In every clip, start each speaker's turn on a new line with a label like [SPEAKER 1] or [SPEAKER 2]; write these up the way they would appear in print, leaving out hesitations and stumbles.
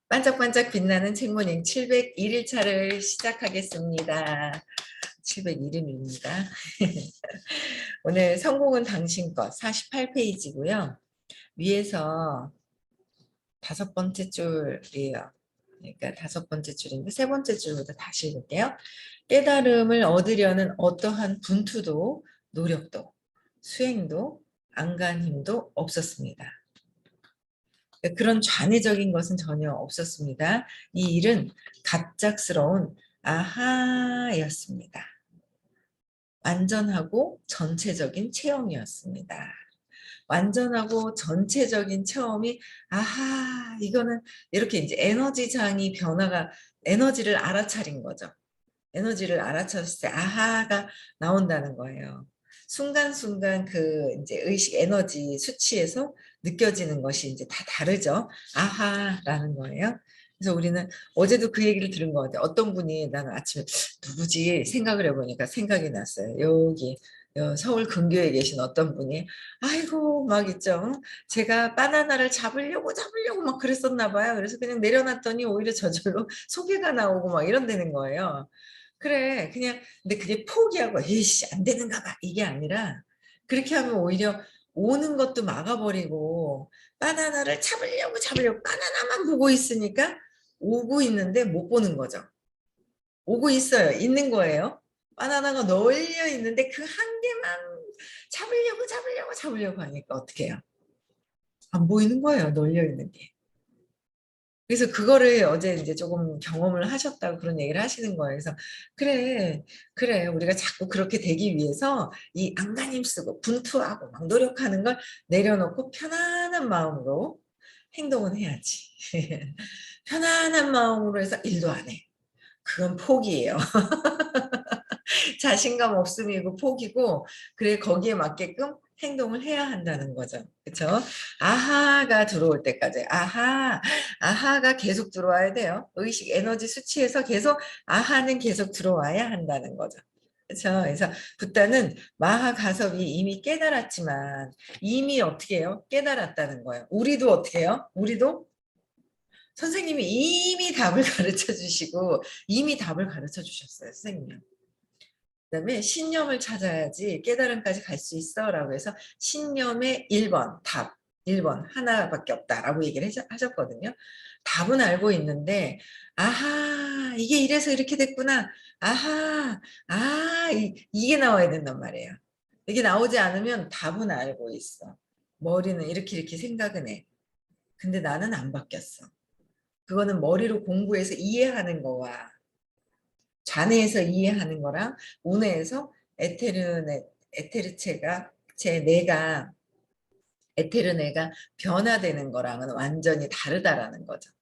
[SPEAKER 1] 반짝반짝 빛나는 책모닝 701일차를 시작하겠습니다. 701일입니다. 오늘 성공은 당신 것 48페이지고요. 위에서 5번째 줄이에요. 그러니까 5번째 줄인데 3번째 줄부터 다시 읽을게요. 깨달음을 얻으려는 어떠한 분투도 노력도 수행도 안간힘도 없었습니다. 그런 좌뇌적인 것은 전혀 없었습니다. 이 일은 갑작스러운 아하였습니다. 완전하고 전체적인 체험이었습니다. 완전하고 전체적인 체험이 아하 이거는 이렇게 이제 에너지장이 변화가 에너지를 알아차린 거죠. 에너지를 알아차렸을 때 아하가 나온다는 거예요. 순간순간 그 이제 의식 에너지 수치에서 느껴지는 것이 이제 다 다르죠. 아하라는 거예요. 그래서 우리는 어제도 그 얘기를 들은 것 같아요. 어떤 분이 나는 아침에 누구지 생각을 해보니까 생각이 났어요. 여기 서울 근교에 계신 어떤 분이 아이고 막 있죠. 제가 바나나를 잡으려고 막 그랬었나 봐요. 그래서 그냥 내려놨더니 오히려 저절로 소개가 나오고 막 이런다는 거예요. 그래 그냥 근데 그게 포기하고 에이씨 안 되는가 봐 이게 아니라 그렇게 하면 오히려 오는 것도 막아버리고 바나나를 잡으려고 바나나만 보고 있으니까 오고 있는데 못 보는 거죠. 오고 있어요. 있는 거예요. 바나나가 널려 있는데 그 한 개만 잡으려고 하니까 어떻게 해요? 안 보이는 거예요. 널려 있는 게. 그래서 그거를 어제 이제 조금 경험을 하셨다고 그런 얘기를 하시는 거예요. 그래서 그래 우리가 자꾸 그렇게 되기 위해서 이 안간힘 쓰고 분투하고 막 노력하는 걸 내려놓고 편안한 마음으로 행동은 해야지. 편안한 마음으로 해서 일도 안 해. 그건 포기예요. 자신감 없음이고 포기고 그래 거기에 맞게끔 행동을 해야 한다는 거죠. 그렇죠? 아하가 들어올 때까지 아하가 계속 들어와야 돼요. 의식 에너지 수치에서 계속 아하는 계속 들어와야 한다는 거죠. 그렇죠? 그래서 붓다는 마하 가섭이 이미 깨달았지만 이미 어떻게 해요? 깨달았다는 거예요. 우리도 어떻게 해요? 우리도 선생님이 이미 답을 가르쳐 주시고 이미 답을 가르쳐 주셨어요. 선생님이. 그다음에 신념을 찾아야지 깨달음까지 갈 수 있어라고 해서 신념의 1번 답 1번 하나밖에 없다라고 얘기를 하셨거든요. 답은 알고 있는데 아하 이게 이래서 이렇게 됐구나. 아하 이게 나와야 된단 말이에요. 이게 나오지 않으면 답은 알고 있어. 머리는 이렇게 생각은 해. 근데 나는 안 바뀌었어. 그거는 머리로 공부해서 이해하는 거와 좌뇌에서 이해하는 거랑 우뇌에서 에테르체가 제 뇌가 에테르뇌가 변화되는 거랑은 완전히 다르다라는 거죠.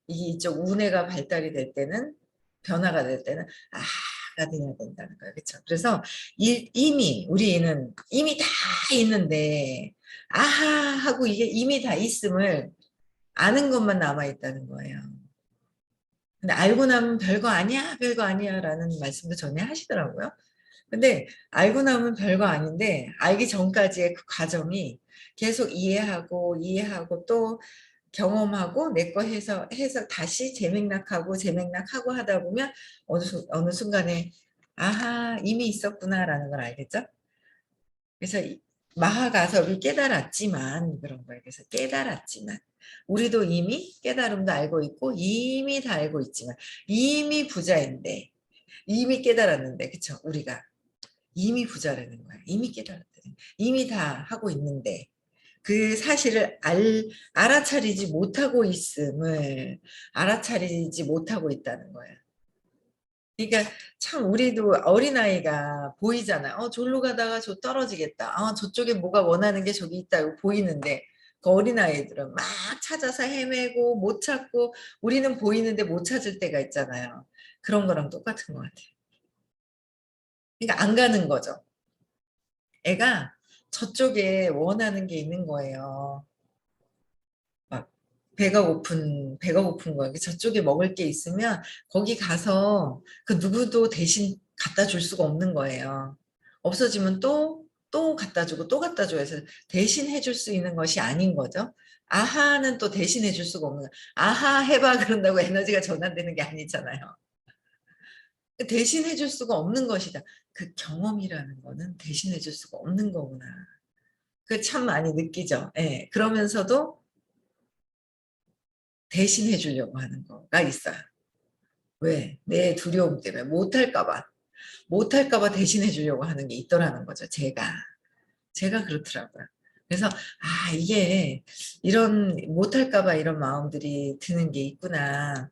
[SPEAKER 1] 이게 이쪽 우뇌가 발달이 될 때는 변화가 될 때는 아가 돼야 된다는 거예요. 그렇죠? 그래서 이미 우리는 이미 다 있는데 아하 하고 이게 이미 다 있음을 아는 것만 남아 있다는 거예요. 근데 알고 나면 별거 아니야 라는 말씀도 전에 하시더라고요. 근데 알고 나면 별거 아닌데 알기 전까지의 그 과정이 계속 이해하고 또 경험하고 내 거 해서 다시 재맥락하고 하다 보면 어느 순간에 아하 이미 있었구나라는 걸 알겠죠? 그래서 마하가섭이 깨달았지만 그런 거예요. 그래서 깨달았지만 우리도 이미 깨달음도 알고 있고 이미 다 알고 있지만 이미 부자인데 이미 깨달았는데 그쵸 우리가 이미 부자라는 거야. 이미 깨달았다는 이미 다 하고 있는데 그 사실을 알아차리지 못하고 있음을 알아차리지 못하고 있다는 거야. 그러니까 참 우리도 어린아이가 보이잖아. 저기로 가다가 저 떨어지겠다. 저쪽에 뭐가 원하는 게 저기 있다고 보이는데 그 어린아이들은 막 찾아서 헤매고 못 찾고 우리는 보이는데 못 찾을 때가 있잖아요. 그런 거랑 똑같은 것 같아요. 그러니까 안 가는 거죠. 애가 저쪽에 원하는 게 있는 거예요. 막 배가 고픈 거예요. 저쪽에 먹을 게 있으면 거기 가서 그 누구도 대신 갖다 줄 수가 없는 거예요. 없어지면 또 또 갖다 주고 또 갖다 줘야 해서 대신해 줄 수 있는 것이 아닌 거죠. 아하는 또 대신해 줄 수가 없는 거예요. 아하 해봐 그런다고 에너지가 전환되는 게 아니잖아요. 대신해 줄 수가 없는 것이다. 그 경험이라는 거는 대신해 줄 수가 없는 거구나. 그 참 많이 느끼죠. 예. 그러면서도 대신해 주려고 하는 거가 있어요. 왜? 내 두려움 때문에 못할까 봐. 못할까 봐 대신해 주려고 하는 게 있더라는 거죠, 제가. 제가 그렇더라고요. 그래서 이게 이런 못할까 봐 이런 마음들이 드는 게 있구나.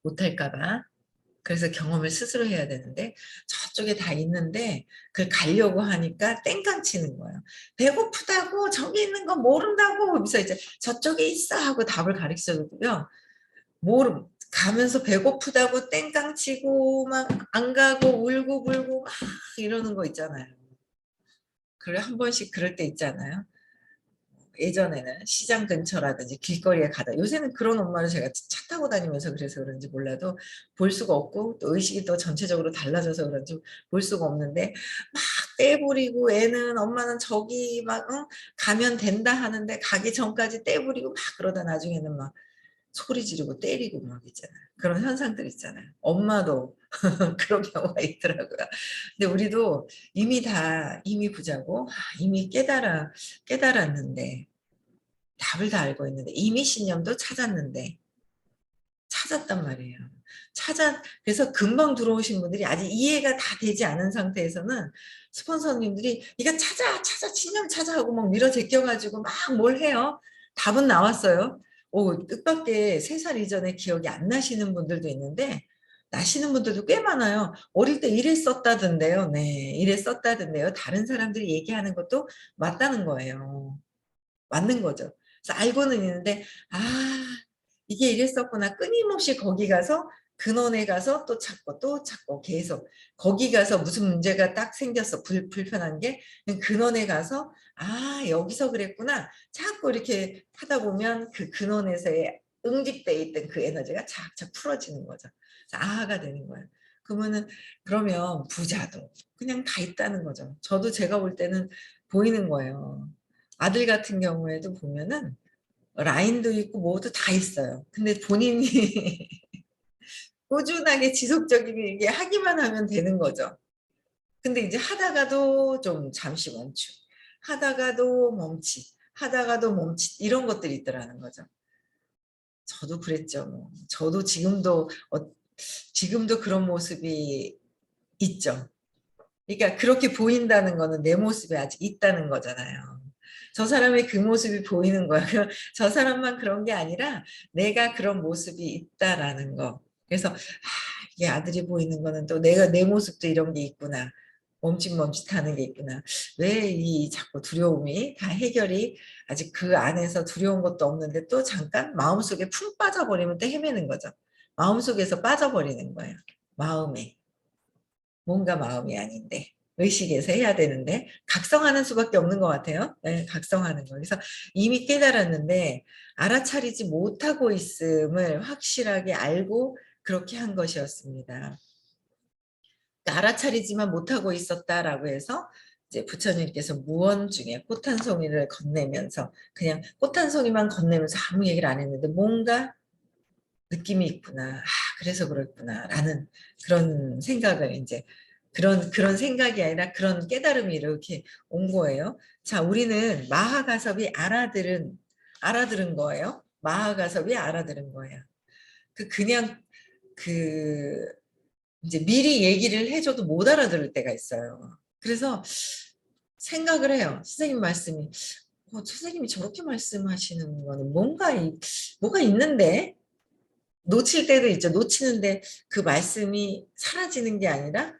[SPEAKER 1] 못할까 봐. 그래서 경험을 스스로 해야 되는데 저쪽에 다 있는데 그걸 가려고 하니까 땡깡 치는 거예요. 배고프다고 저기 있는 거 모른다고 그래서 이제 저쪽에 있어 하고 답을 가르쳐주고요. 모름 가면서 배고프다고 땡깡 치고 막 안 가고 울고 불고 막 이러는 거 있잖아요. 그래 한 번씩 그럴 때 있잖아요. 예전에는 시장 근처라든지 길거리에 가다 요새는 그런 엄마를 제가 차 타고 다니면서 그래서 그런지 몰라도 볼 수가 없고 또 의식이 또 전체적으로 달라져서 그런지 볼 수가 없는데 막 떼부리고 애는 엄마는 저기 막 가면 된다 하는데 가기 전까지 떼부리고 막 그러다 나중에는 막 소리 지르고 때리고 막 있잖아요. 그런 현상들 있잖아요. 엄마도 그런 경우가 있더라고요. 근데 우리도 이미 부자고 이미 깨달았는데 답을 다 알고 있는데 이미 신념도 찾았단 말이에요. 그래서 금방 들어오신 분들이 아직 이해가 다 되지 않은 상태에서는 스폰서님들이 이거 찾아 신념 찾아 하고 막 밀어 제껴가지고 막 뭘 해요. 답은 나왔어요. 뜻밖의 3살 이전에 기억이 안 나시는 분들도 있는데 나시는 분들도 꽤 많아요. 어릴 때 이랬었다던데요. 네, 이랬었다던데요. 다른 사람들이 얘기하는 것도 맞다는 거예요. 맞는 거죠. 그래서 알고는 있는데 이게 이랬었구나. 끊임없이 거기 가서 근원에 가서 또 찾고 계속 거기 가서 무슨 문제가 딱 생겼어. 불편한 게 근원에 가서 여기서 그랬구나. 자꾸 이렇게 하다 보면 그 근원에서의 응집돼 있던 그 에너지가 착착 풀어지는 거죠. 그래서 아가 되는 거예요. 그러면 부자도 그냥 다 있다는 거죠. 저도 제가 볼 때는 보이는 거예요. 아들 같은 경우에도 보면은 라인도 있고 뭐도 다 있어요. 근데 본인이 꾸준하게 지속적이게 하기만 하면 되는 거죠. 근데 이제 하다가도 좀 잠시 하다가도 멈칫 이런 것들이 있더라는 거죠. 저도 그랬죠. 뭐. 저도 지금도 그런 모습이 있죠. 그러니까 그렇게 보인다는 거는 내 모습이 아직 있다는 거잖아요. 저 사람의 그 모습이 보이는 거야. 저 사람만 그런 게 아니라 내가 그런 모습이 있다라는 거. 그래서 이게 아들이 보이는 거는 또 내 모습도 이런 게 있구나. 멈칫멈칫하는 게 있구나. 왜 이 자꾸 두려움이 다 해결이 아직 그 안에서 두려운 것도 없는데 또 잠깐 마음속에 푹 빠져버리면 또 헤매는 거죠. 마음속에서 빠져버리는 거예요. 마음에. 뭔가 마음이 아닌데 의식에서 해야 되는데 각성하는 수밖에 없는 것 같아요. 네, 각성하는 거. 그래서 이미 깨달았는데 알아차리지 못하고 있음을 확실하게 알고 그렇게 한 것이었습니다. 그러니까 알아차리지만 못하고 있었다라고 해서 이제 부처님께서 무언 중에 꽃 한 송이를 건네면서 그냥 꽃 한 송이만 건네면서 아무 얘기를 안 했는데 뭔가 느낌이 있구나. 그래서 그랬구나라는 그런 생각을 이제 그런 생각이 아니라 그런 깨달음이 이렇게 온 거예요. 자, 우리는 마하가섭이 알아들은 거예요. 마하가섭이 알아들은 거예요. 그냥 그 이제 미리 얘기를 해줘도 못 알아들을 때가 있어요. 그래서 생각을 해요. 선생님 말씀이 선생님이 저렇게 말씀하시는 거는 뭐가 있는데 놓칠 때도 있죠. 놓치는데 그 말씀이 사라지는 게 아니라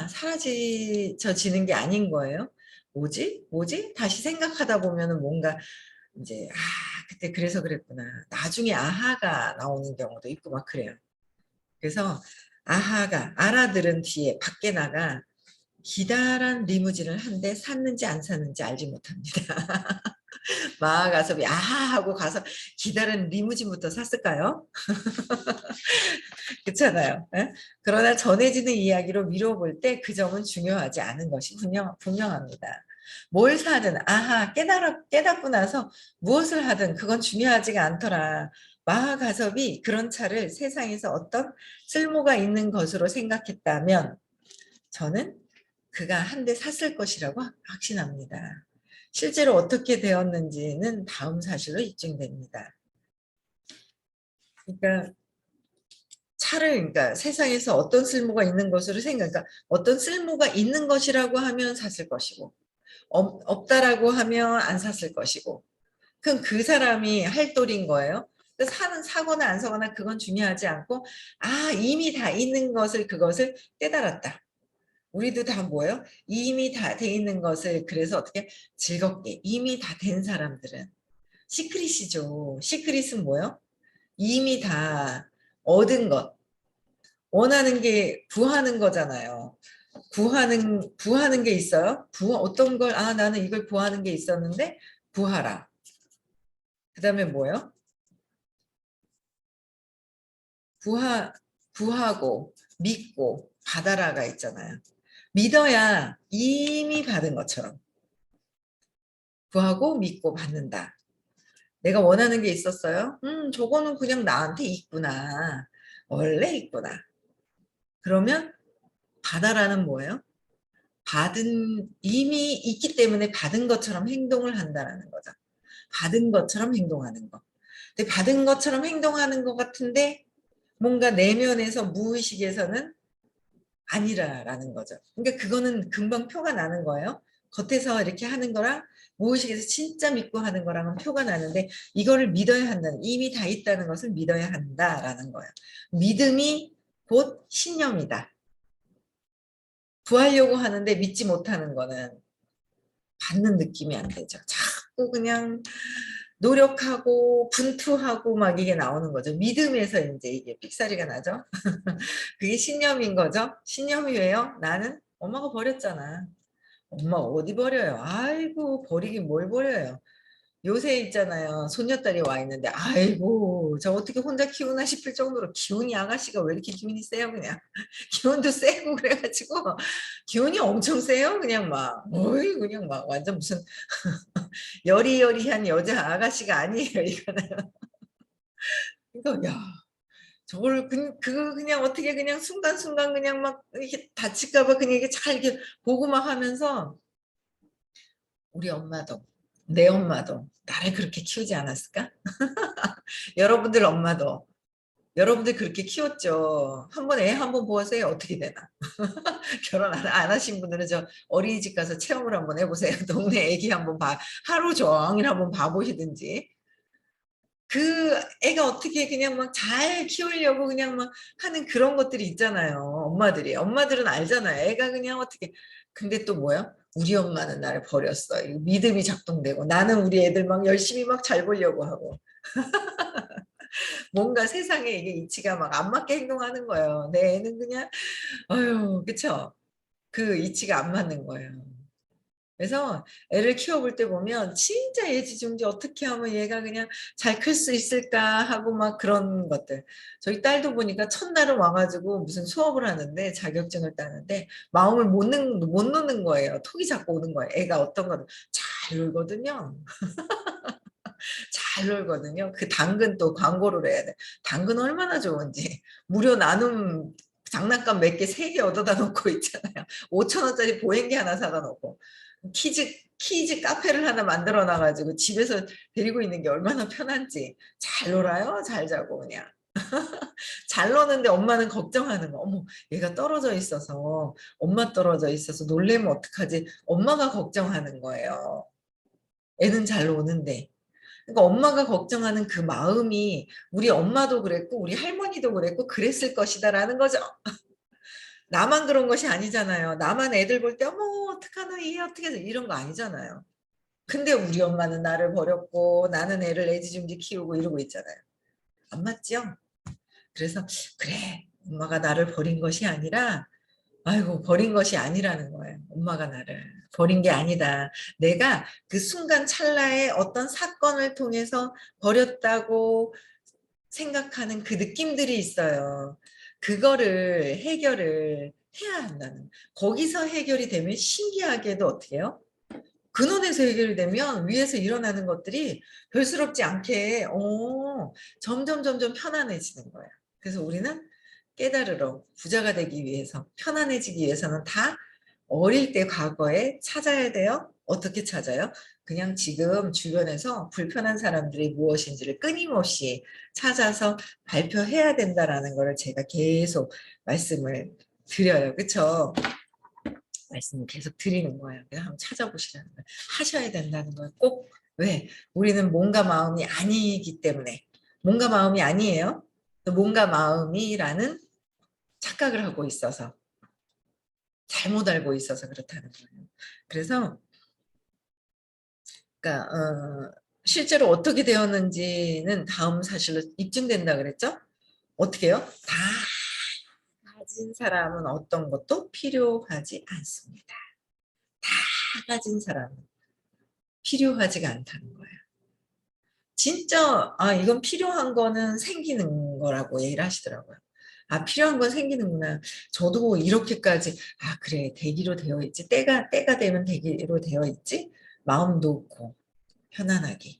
[SPEAKER 1] 사라져지는 게 아닌 거예요. 뭐지? 다시 생각하다 보면은 뭔가 이제 그때 그래서 그랬구나. 나중에 아하가 나오는 경우도 있고 막 그래요. 그래서 아하가 알아들은 뒤에 밖에 나가 기다란 리무진을 한 대 샀는지 안 샀는지 알지 못합니다. 마아 가섭이 아하 하고 가서 기다란 리무진부터 샀을까요? 그렇잖아요. 예? 그러나 전해지는 이야기로 미뤄볼 때 그 점은 중요하지 않은 것이 분명합니다. 뭘 사든 아하 깨닫고 나서 무엇을 하든 그건 중요하지가 않더라. 마하가섭이 그런 차를 세상에서 어떤 쓸모가 있는 것으로 생각했다면 저는 그가 한 대 샀을 것이라고 확신합니다. 실제로 어떻게 되었는지는 다음 사실로 입증됩니다. 그러니까 차를 그러니까 세상에서 어떤 쓸모가 있는 것으로 그러니까 어떤 쓸모가 있는 것이라고 하면 샀을 것이고 없다라고 하면 안 샀을 것이고 그럼 그 사람이 할 도리인 거예요. 사거나 안 사거나 그건 중요하지 않고 이미 다 있는 것을 그것을 깨달았다. 우리도 다 뭐예요? 이미 다 돼 있는 것을 그래서 어떻게 즐겁게 이미 다 된 사람들은 시크릿이죠. 시크릿은 뭐예요? 이미 다 얻은 것. 원하는 게 구하는 거잖아요. 구하는 게 있어요. 어떤 걸 나는 이걸 구하는 게 있었는데 구하라. 그다음에 뭐예요? 구하고 믿고 받아라가 있잖아요. 믿어야 이미 받은 것처럼 구하고 믿고 받는다. 내가 원하는 게 있었어요. 저거는 그냥 나한테 있구나. 원래 있구나. 그러면 받아라는 뭐예요? 이미 있기 때문에 받은 것처럼 행동을 한다라는 거죠. 받은 것처럼 행동하는 거. 근데 받은 것처럼 행동하는 것 같은데 뭔가 내면에서 무의식에서는 아니라라는 거죠. 그러니까 그거는 금방 표가 나는 거예요. 겉에서 이렇게 하는 거랑 무의식에서 진짜 믿고 하는 거랑은 표가 나는데 이거를 믿어야 한다는 이미 다 있다는 것을 믿어야 한다라는 거예요. 믿음이 곧 신념이다. 구하려고 하는데 믿지 못하는 거는 받는 느낌이 안 되죠. 자꾸 그냥 노력하고 분투하고 막 이게 나오는 거죠. 믿음에서 이제 이게 삑사리가 나죠. 그게 신념인 거죠. 신념이 왜요? 나는 엄마가 버렸잖아. 엄마 어디 버려요? 아이고 버리긴 뭘 버려요. 요새 있잖아요. 손녀딸이 와 있는데 아이고 저 어떻게 혼자 키우나 싶을 정도로 기운이 아가씨가 왜 이렇게 기운이 세요 그냥. 기운도 세고 그래가지고 기운이 엄청 세요. 그냥 막 어이 그냥 막 완전 무슨 여리여리한 여자 아가씨가 아니에요 이거는. 그러니까 야 저걸 그거 그냥 어떻게 그냥 순간순간 그냥 막 이렇게 다칠까 봐 그냥 이게 잘 이렇게 보고만 하면서 우리 엄마도 내 엄마도 나를 그렇게 키우지 않았을까? 여러분들 엄마도 여러분들 그렇게 키웠죠. 한번 애 한번 보세요. 어떻게 되나. 결혼 안 하신 분들은 저 어린이집 가서 체험을 한번 해보세요. 동네 애기 한번 하루 종일 한번 봐보시든지. 그 애가 어떻게 그냥 막 잘 키우려고 그냥 막 하는 그런 것들이 있잖아요. 엄마들은 알잖아요. 애가 그냥 어떻게. 근데 또 뭐야? 우리 엄마는 나를 버렸어. 믿음이 작동되고 나는 우리 애들 막 열심히 막 잘 보려고 하고 뭔가 세상에 이게 이치가 막 안 맞게 행동하는 거예요. 내 애는 그냥 아유 그쵸? 그 이치가 안 맞는 거예요. 그래서 애를 키워볼 때 보면 진짜 애지중지 어떻게 하면 얘가 그냥 잘 클 수 있을까 하고 막 그런 것들. 저희 딸도 보니까 첫날은 와가지고 무슨 수업을 하는데 자격증을 따는데 마음을 못 놓는 거예요. 톡이 자꾸 오는 거예요. 애가 어떤 거를 잘 놀거든요. 잘 놀거든요. 그 당근 또 광고를 해야 돼. 당근 얼마나 좋은지. 무료 나눔 장난감 몇 개, 3개 얻어다 놓고 있잖아요. 5천 원짜리 보행기 하나 사다 놓고. 키즈 카페를 하나 만들어 놔가지고 집에서 데리고 있는 게 얼마나 편한지. 잘 놀아요. 잘 자고 그냥. 잘 노는데 엄마는 걱정하는 거. 어머, 얘가 떨어져 있어서 엄마 떨어져 있어서 놀래면 어떡하지? 엄마가 걱정하는 거예요. 애는 잘 노는데. 그러니까 엄마가 걱정하는 그 마음이 우리 엄마도 그랬고 우리 할머니도 그랬고 그랬을 것이다라는 거죠. 나만 그런 것이 아니잖아요. 나만 애들 볼 때 어머 어떡하나 얘 어떻게 이런 거 아니잖아요. 근데 우리 엄마는 나를 버렸고 나는 애를 애지중지 키우고 이러고 있잖아요. 안 맞죠? 그래서 그래 엄마가 나를 버린 것이 아니라 아이고, 버린 것이 아니라는 거예요. 엄마가 나를 버린 게 아니다. 내가 그 순간 찰나에 어떤 사건을 통해서 버렸다고 생각하는 그 느낌들이 있어요. 그거를 해결을 해야 한다는. 거기서 해결이 되면 신기하게도 어떻게 해요? 근원에서 해결이 되면 위에서 일어나는 것들이 별스럽지 않게 점점 편안해지는 거예요. 그래서 우리는 깨달으러 부자가 되기 위해서 편안해지기 위해서는 다 어릴 때 과거에 찾아야 돼요. 어떻게 찾아요? 그냥 지금 주변에서 불편한 사람들이 무엇인지를 끊임없이 찾아서 발표해야 된다라는 거를 제가 계속 말씀을 드려요. 그렇죠? 말씀을 계속 드리는 거예요. 그냥 한번 찾아보시라는 거예요. 하셔야 된다는 거예요. 꼭. 왜? 우리는 몸과 마음이 아니기 때문에. 몸과 마음이 아니에요. 또 몸과 마음이라는 착각을 하고 있어서, 잘못 알고 있어서 그렇다는 거예요. 그래서 그러니까 실제로 어떻게 되었는지는 다음 사실로 입증된다 그랬죠? 어떻게 해요? 다 가진 사람은 어떤 것도 필요하지 않습니다. 다 가진 사람은 필요하지가 않다는 거예요. 진짜 이건 필요한 거는 생기는 거라고 얘기를 하시더라고요. 아, 필요한 건 생기는구나. 저도 이렇게까지 그래, 되기로 되어 있지. 때가 되면 되기로 되어 있지. 마음 놓고 편안하게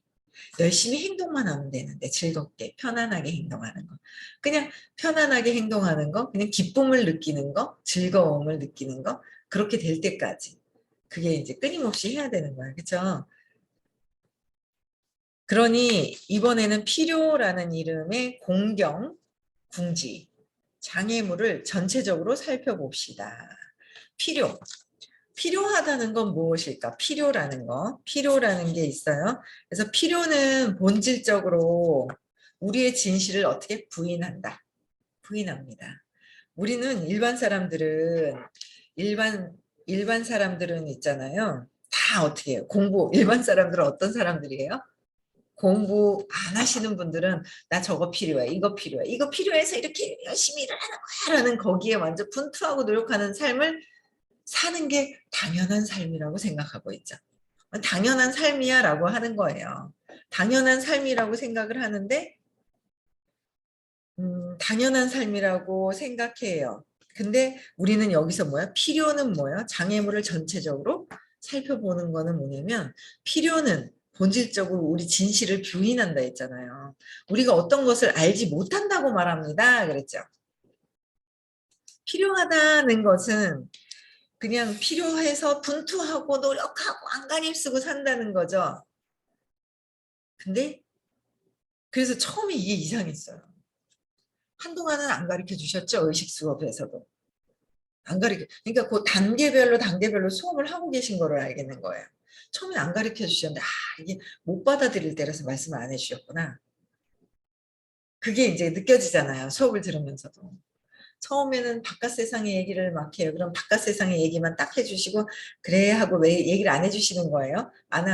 [SPEAKER 1] 열심히 행동만 하면 되는데, 즐겁게 편안하게 행동하는 거, 그냥 편안하게 행동하는 거, 그냥 기쁨을 느끼는 거, 즐거움을 느끼는 거, 그렇게 될 때까지 그게 이제 끊임없이 해야 되는 거예요. 그렇죠? 그러니 이번에는 필요라는 이름의 공경, 궁지, 장애물을 전체적으로 살펴봅시다. 필요. 필요하다는 건 무엇일까? 필요라는 거. 필요라는 게 있어요. 그래서 필요는 본질적으로 우리의 진실을 어떻게 부인한다. 부인합니다. 우리는 일반 일반 사람들은 있잖아요. 다 어떻게 해요? 일반 사람들은 어떤 사람들이에요? 공부 안 하시는 분들은 나 저거 필요해, 이거 필요해, 이거 필요해서 이렇게 열심히 일을 하는 거야 라는 거기에 완전 분투하고 노력하는 삶을 사는 게 당연한 삶이라고 생각하고 있죠. 당연한 삶이야 라고 하는 거예요. 당연한 삶이라고 생각을 하는데 당연한 삶이라고 생각해요. 근데 우리는 여기서 뭐야? 필요는 뭐야? 장애물을 전체적으로 살펴보는 거는 뭐냐면, 필요는 본질적으로 우리 진실을 부인한다 했잖아요. 우리가 어떤 것을 알지 못한다고 말합니다. 그랬죠. 필요하다는 것은 그냥 필요해서 분투하고 노력하고 안간힘 쓰고 산다는 거죠. 근데 그래서 처음에 이게 이상했어요. 한동안은 안 가르쳐 주셨죠? 의식 수업에서도. 안 가르쳐. 그러니까 그 단계별로 수업을 하고 계신 거를 알겠는 거예요. 처음에 안 가르쳐 주셨는데 이게 못 받아들일 때라서 말씀을 안 해주셨구나. 그게 이제 느껴지잖아요. 수업을 들으면서도. 처음에는 바깥 세상의 얘기를 막 해요. 그럼 바깥 세상의 얘기만 딱 해주시고 그래 하고 왜 얘기를 안 해주시는 거예요? 안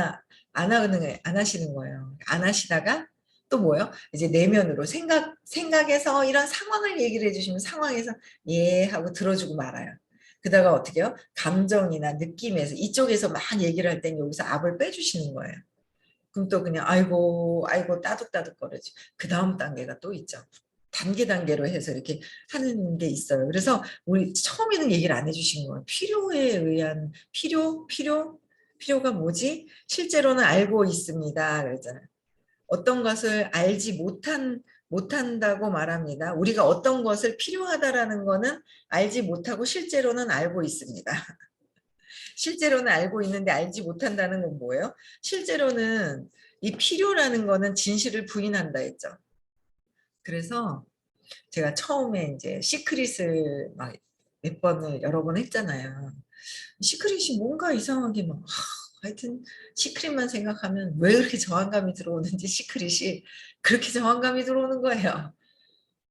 [SPEAKER 1] 하시는 거예요. 안 하시다가 또 뭐요? 이제 내면으로 생각해서 이런 상황을 얘기를 해주시면 상황에서 예 하고 들어주고 말아요. 그다가 어떻게 해요? 감정이나 느낌에서 이쪽에서 막 얘기를 할 땐 여기서 압을 빼주시는 거예요. 그럼 또 그냥 아이고 아이고 따둑따둑 거리지. 그 다음 단계가 또 있죠. 단계로 해서 이렇게 하는 게 있어요. 그래서 우리 처음에는 얘기를 안 해주신 거예요. 필요에 의한 필요가 뭐지? 실제로는 알고 있습니다. 그랬잖아요. 어떤 것을 알지 못한다고 말합니다. 우리가 어떤 것을 필요하다라는 거는 알지 못하고 실제로는 알고 있습니다. 실제로는 알고 있는데 알지 못한다는 건 뭐예요? 실제로는 이 필요라는 거는 진실을 부인한다 했죠. 그래서 제가 처음에 이제 시크릿을 막 몇 번을 여러 번 했잖아요. 시크릿이 뭔가 이상하게 막 하여튼 시크릿만 생각하면 왜 그렇게 저항감이 들어오는지 시크릿이 그렇게 저항감이 들어오는 거예요.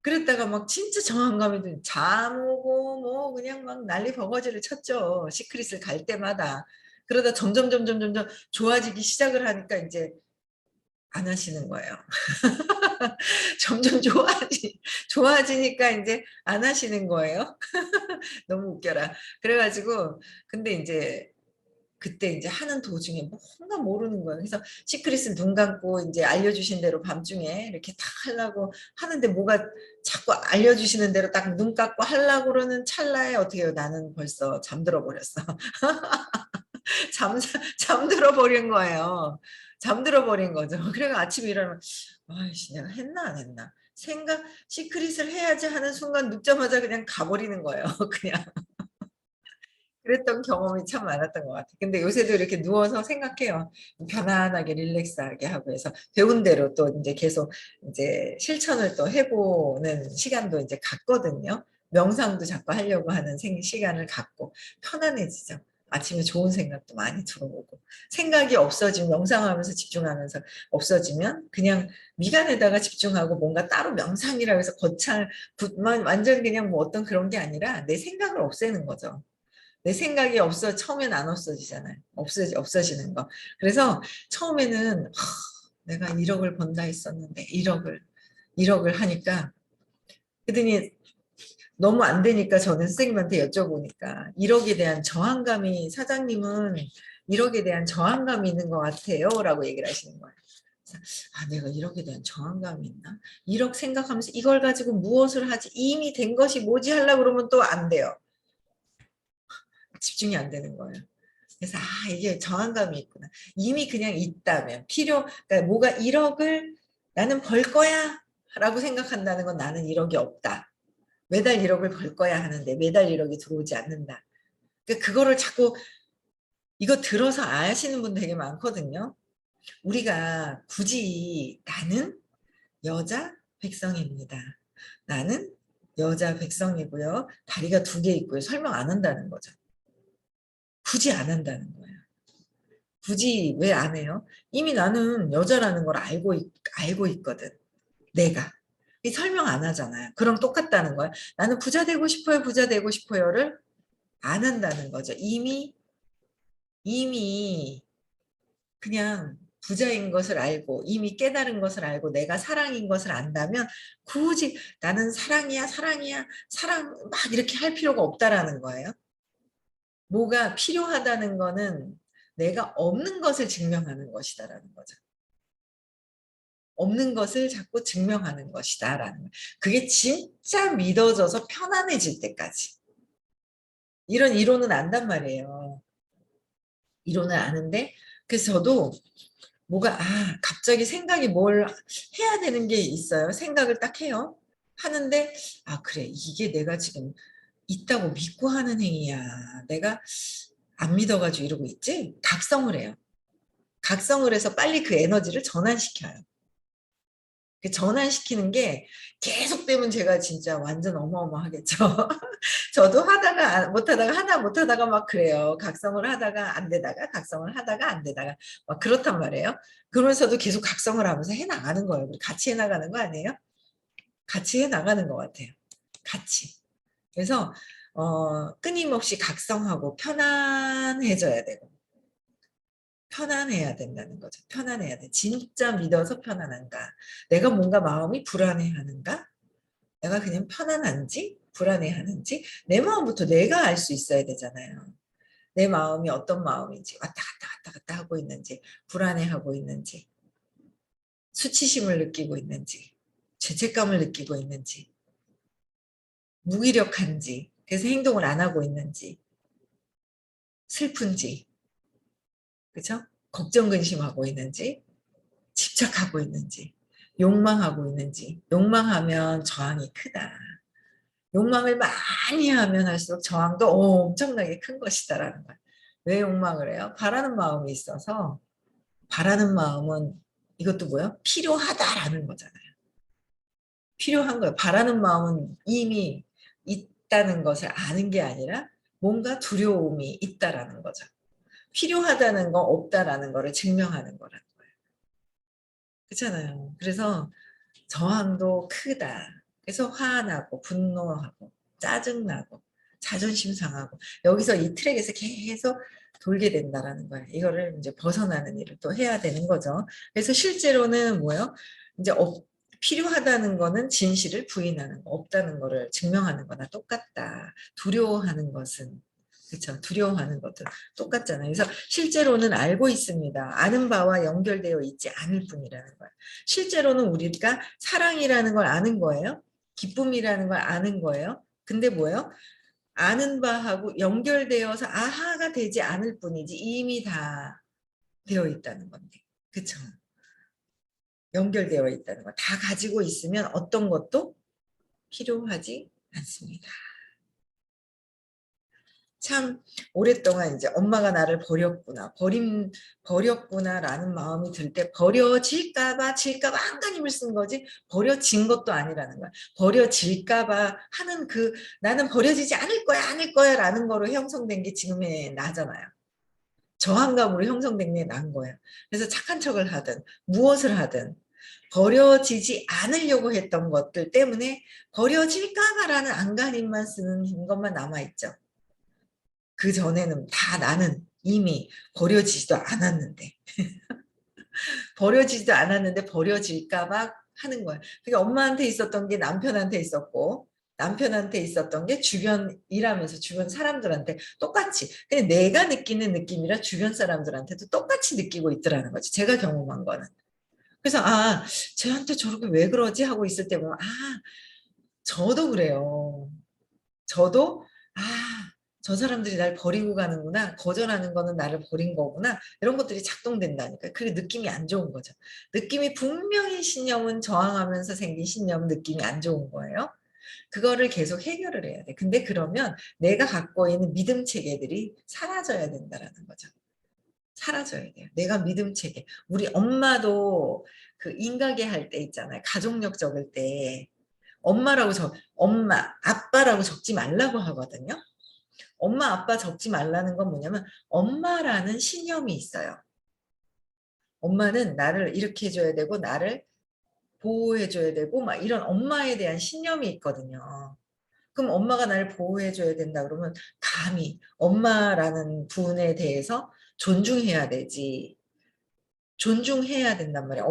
[SPEAKER 1] 그랬다가 막 진짜 저항감이 잠 오고 뭐 그냥 막 난리 버거지를 쳤죠. 시크릿을 갈 때마다. 그러다 점점 좋아지기 시작을 하니까 이제 안 하시는 거예요. 점점 좋아지니까 이제 안 하시는 거예요. 너무 웃겨라. 그래가지고 근데 이제 그때 이제 하는 도중에 뭔가 모르는 거예요. 그래서 시크릿은 눈 감고 이제 알려주신 대로 밤중에 이렇게 딱 하려고 하는데 뭐가 자꾸 알려주시는 대로 딱 눈 감고 하려고 그러는 찰나에 어떻게 해요? 나는 벌써 잠들어 버렸어. 잠, 잠들어 버린 거예요. 잠들어 버린 거죠. 그래가 아침에 일어나면 아이씨 내가 했나 안 했나 시크릿을 해야지 하는 순간 눕자마자 그냥 가버리는 거예요. 그냥 그랬던 경험이 참 많았던 것 같아요. 근데 요새도 이렇게 누워서 생각해요. 편안하게 릴렉스하게 하고 해서 배운 대로 또 이제 계속 이제 실천을 또 해보는 시간도 이제 갖거든요. 명상도 자꾸 하려고 하는 시간을 갖고 편안해지죠. 아침에 좋은 생각도 많이 들어오고 생각이 없어지면 명상하면서 집중하면서 없어지면 그냥 미간에다가 집중하고 뭔가 따로 명상이라고 해서 거창 완전 그냥 뭐 어떤 그런 게 아니라 내 생각을 없애는 거죠. 내 생각이 처음엔 안 없어지잖아요. 없어지는 거. 그래서 처음에는 내가 1억을 번다 했었는데 1억을 하니까 그랬더니 너무 안 되니까 저는 선생님한테 여쭤보니까 1억에 대한 저항감이 사장님은 1억에 대한 저항감이 있는 것 같아요 라고 얘기를 하시는 거예요. 내가 1억에 대한 저항감이 있나? 1억 생각하면서 이걸 가지고 무엇을 하지? 이미 된 것이 뭐지 하려고 그러면 또 안 돼요. 집중이 안 되는 거예요. 그래서 이게 저항감이 있구나. 이미 그냥 있다면 그러니까 뭐가 1억을 나는 벌 거야 라고 생각한다는 건 나는 1억이 없다. 매달 1억을 벌 거야 하는데 매달 1억이 들어오지 않는다. 그러니까 그거를 자꾸 이거 들어서 아시는 분 되게 많거든요. 우리가 굳이 나는 여자 백성입니다. 나는 여자 백성이고요. 다리가 2개 있고요. 설명 안 한다는 거죠. 굳이 안 한다는 거예요. 굳이 왜 안 해요? 이미 나는 여자라는 걸 알고 있거든. 내가. 설명 안 하잖아요. 그럼 똑같다는 거야. 나는 부자 되고 싶어요. 부자 되고 싶어요를 안 한다는 거죠. 이미 그냥 부자인 것을 알고 이미 깨달은 것을 알고 내가 사랑인 것을 안다면 굳이 나는 사랑이야 사랑 막 이렇게 할 필요가 없다라는 거예요. 뭐가 필요하다는 거는 내가 없는 것을 증명하는 것이다라는 거죠. 없는 것을 자꾸 증명하는 것이다라는 거예요. 그게 진짜 믿어져서 편안해질 때까지. 이런 이론은 안단 말이에요. 이론을 아는데 그래서 저도 뭐가 갑자기 생각이 뭘 해야 되는 게 있어요. 생각을 딱 해요. 하는데 그래 이게 내가 지금 있다고 믿고 하는 행위야. 내가 안 믿어가지고 이러고 있지? 각성을 해요. 각성을 해서 빨리 그 에너지를 전환시켜요. 그 전환시키는 게 계속되면 제가 진짜 완전 어마어마하겠죠. 저도 하다가 못하다가 하다 못하다가 막 그래요. 각성을 하다가 안 되다가 각성을 하다가 안 되다가 막 그렇단 말이에요. 그러면서도 계속 각성을 하면서 해나가는 거예요. 같이 해나가는 거 아니에요? 같이 해나가는 것 같아요. 같이. 그래서 끊임없이 각성하고 편안해져야 되고 편안해야 된다는 거죠. 편안해야 돼. 진짜 믿어서 편안한가? 내가 뭔가 마음이 불안해하는가? 내가 그냥 편안한지 불안해하는지 내 마음부터 내가 알 수 있어야 되잖아요. 내 마음이 어떤 마음인지 왔다 갔다 하고 있는지 불안해하고 있는지 수치심을 느끼고 있는지 죄책감을 느끼고 있는지 무기력한지 그래서 행동을 안 하고 있는지 슬픈지 그죠? 걱정 근심하고 있는지 집착하고 있는지 욕망하고 있는지 욕망하면 저항이 크다. 욕망을 많이 하면 할수록 저항도 엄청나게 큰 것이다라는 거야. 왜 욕망을 해요? 바라는 마음이 있어서 바라는 마음은 이것도 뭐야? 필요하다라는 거잖아요. 필요한 거예요. 바라는 마음은 이미 있다는 것을 아는 게 아니라 뭔가 두려움이 있다라는 거죠. 필요하다는 거 없다라는 거를 증명하는 거라는 거예요. 그렇잖아요. 그래서 저항도 크다. 그래서 화나고 분노하고 짜증나고 자존심 상하고 여기서 이 트랙에서 계속 돌게 된다라는 거야. 이거를 이제 벗어나는 일을 또 해야 되는 거죠. 그래서 실제로는 뭐예요? 이제 필요하다는 거는 진실을 부인하는 거, 없다는 거를 증명하는 거나 똑같다. 두려워하는 것은 그렇죠. 두려워하는 것도 똑같잖아요. 그래서 실제로는 알고 있습니다. 아는 바와 연결되어 있지 않을 뿐이라는 거예요. 실제로는 우리가 사랑이라는 걸 아는 거예요. 기쁨이라는 걸 아는 거예요. 근데 뭐예요? 아는 바하고 연결되어서 아하가 되지 않을 뿐이지 이미 다 되어 있다는 건데. 그렇죠. 연결되어 있다는 거. 다 가지고 있으면 어떤 것도 필요하지 않습니다. 참 오랫동안 이제 엄마가 나를 버렸구나라는 마음이 들 때 버려질까봐 안간힘을 쓴 거지 버려진 것도 아니라는 거야. 버려질까봐 하는 그 나는 버려지지 않을 거야 라는 거로 형성된 게 지금의 나잖아요. 저항감으로 형성된 게 난 거예요. 그래서 착한 척을 하든 무엇을 하든 버려지지 않으려고 했던 것들 때문에 버려질까봐라는 안간힘만 쓰는 것만 남아있죠. 그 전에는 다 나는 이미 버려지지도 않았는데 버려질까봐 하는 거야. 그러니까 엄마한테 있었던 게 남편한테 있었고 남편한테 있었던 게 주변 일하면서 주변 사람들한테 똑같이 그냥 내가 느끼는 느낌이라 주변 사람들한테도 똑같이 느끼고 있더라는 거지. 제가 경험한 거는. 그래서 쟤한테 저렇게 왜 그러지 하고 있을 때 보면 저도 그래요. 저도 저 사람들이 날 버리고 가는구나. 거절하는 거는 나를 버린 거구나. 이런 것들이 작동된다니까. 그게 느낌이 안 좋은 거죠. 느낌이 분명히 신념은 저항하면서 생긴 신념 느낌이 안 좋은 거예요. 그거를 계속 해결을 해야 돼. 근데 그러면 내가 갖고 있는 믿음 체계들이 사라져야 된다라는 거죠. 사라져야 돼요. 내가 믿음 체계. 우리 엄마도 그 인가계 할 때 있잖아요. 가족력 적을 때 엄마, 아빠라고 적지 말라고 하거든요. 엄마, 아빠 적지 말라는 건 뭐냐면 엄마라는 신념이 있어요. 엄마는 나를 이렇게 해줘야 되고 나를 보호해줘야 되고 막 이런 엄마에 대한 신념이 있거든요. 그럼 엄마가 나를 보호해줘야 된다 그러면 감히 엄마라는 분에 대해서 존중해야 되지. 존중해야 된단 말이야.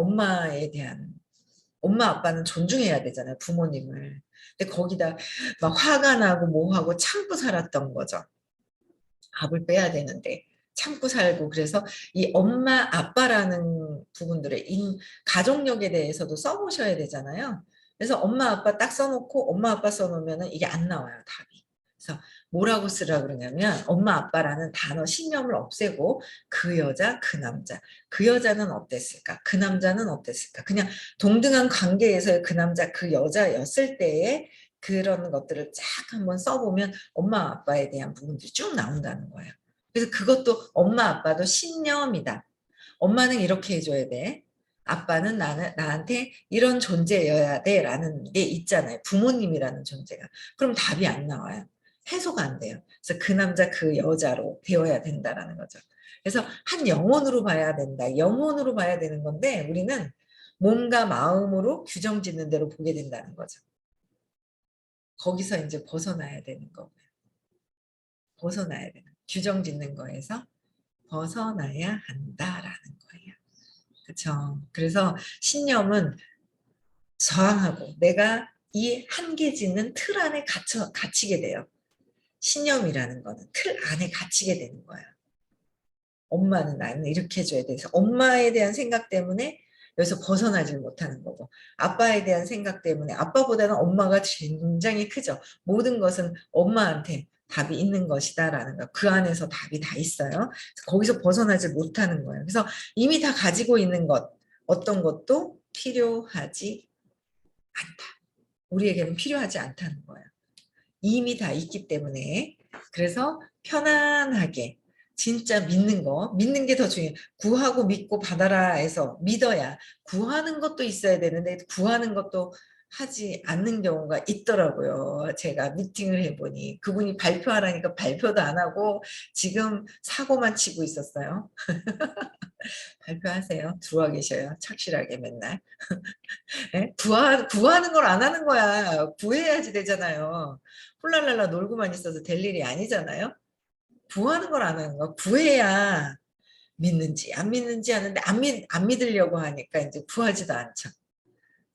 [SPEAKER 1] 엄마 아빠는 존중해야 되잖아요. 부모님을. 근데 거기다 막 화가 나고 뭐하고 참고 살았던 거죠. 밥을 빼야 되는데 참고 살고 그래서 이 엄마 아빠라는 부분들의 가족력에 대해서도 써보셔야 되잖아요. 그래서 엄마 아빠 딱 써놓고 엄마 아빠 써놓으면 이게 안 나와요 답이. 그래서 뭐라고 쓰라 그러냐면 엄마 아빠라는 단어 신념을 없애고 그 여자 그 남자 그 여자는 어땠을까 그 남자는 어땠을까 그냥 동등한 관계에서의 그 남자 그 여자였을 때의 그런 것들을 쫙 한번 써보면 엄마 아빠에 대한 부분들이 쭉 나온다는 거예요. 그래서 그것도 엄마 아빠도 신념이다. 엄마는 이렇게 해줘야 돼. 아빠는 나한테 이런 존재여야 돼 라는 게 있잖아요. 부모님이라는 존재가. 그럼 답이 안 나와요. 해소가 안 돼요. 그래서 그 남자 그 여자로 되어야 된다라는 거죠. 그래서 한 영혼으로 봐야 된다. 영혼으로 봐야 되는 건데 우리는 몸과 마음으로 규정 짓는 대로 보게 된다는 거죠. 거기서 이제 벗어나야 되는 거고요. 벗어나야 되는 규정 짓는 거에서 벗어나야 한다라는 거예요. 그렇죠. 그래서 신념은 저항하고 내가 이 한계 짓는 틀 안에 갇히게 돼요. 신념이라는 거는 틀 안에 갇히게 되는 거예요. 엄마는 나는 이렇게 해줘야 돼서 엄마에 대한 생각 때문에 여기서 벗어나질 못하는 거고 아빠에 대한 생각 때문에 아빠보다는 엄마가 굉장히 크죠. 모든 것은 엄마한테 답이 있는 것이다라는 거. 그 안에서 답이 다 있어요. 거기서 벗어나지 못하는 거예요. 그래서 이미 다 가지고 있는 것 어떤 것도 필요하지 않다. 우리에게는 필요하지 않다는 거예요. 이미 다 있기 때문에 그래서 편안하게 진짜 믿는 게 더 중요해요. 구하고 믿고 받아라 해서 믿어야 구하는 것도 있어야 되는데 구하는 것도 하지 않는 경우가 있더라고요. 제가 미팅을 해보니 그분이 발표하라니까 발표도 안 하고 지금 사고만 치고 있었어요. 발표하세요. 들어와 계셔요. 착실하게 맨날. 네? 구하는 걸 안 하는 거야. 구해야지 되잖아요. 훌랄랄라 놀고만 있어서 될 일이 아니잖아요. 구하는 걸 안 하는 거야. 구해야 믿는지 안 믿는지 하는데 안 믿으려고 하니까 이제 구하지도 않죠.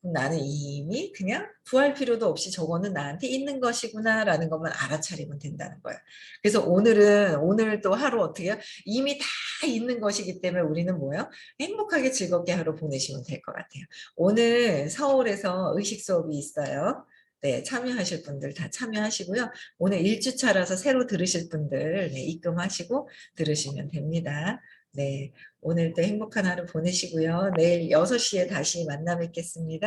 [SPEAKER 1] 그럼 나는 이미 그냥 구할 필요도 없이 저거는 나한테 있는 것이구나라는 것만 알아차리면 된다는 거야. 그래서 오늘 또 하루 어떻게 해요? 이미 다 있는 것이기 때문에 우리는 뭐예요? 행복하게 즐겁게 하루 보내시면 될 것 같아요. 오늘 서울에서 의식 수업이 있어요. 네, 참여하실 분들 다 참여하시고요. 오늘 1주차라서 새로 들으실 분들 네, 입금하시고 들으시면 됩니다. 네, 오늘도 행복한 하루 보내시고요. 내일 6시에 다시 만나 뵙겠습니다.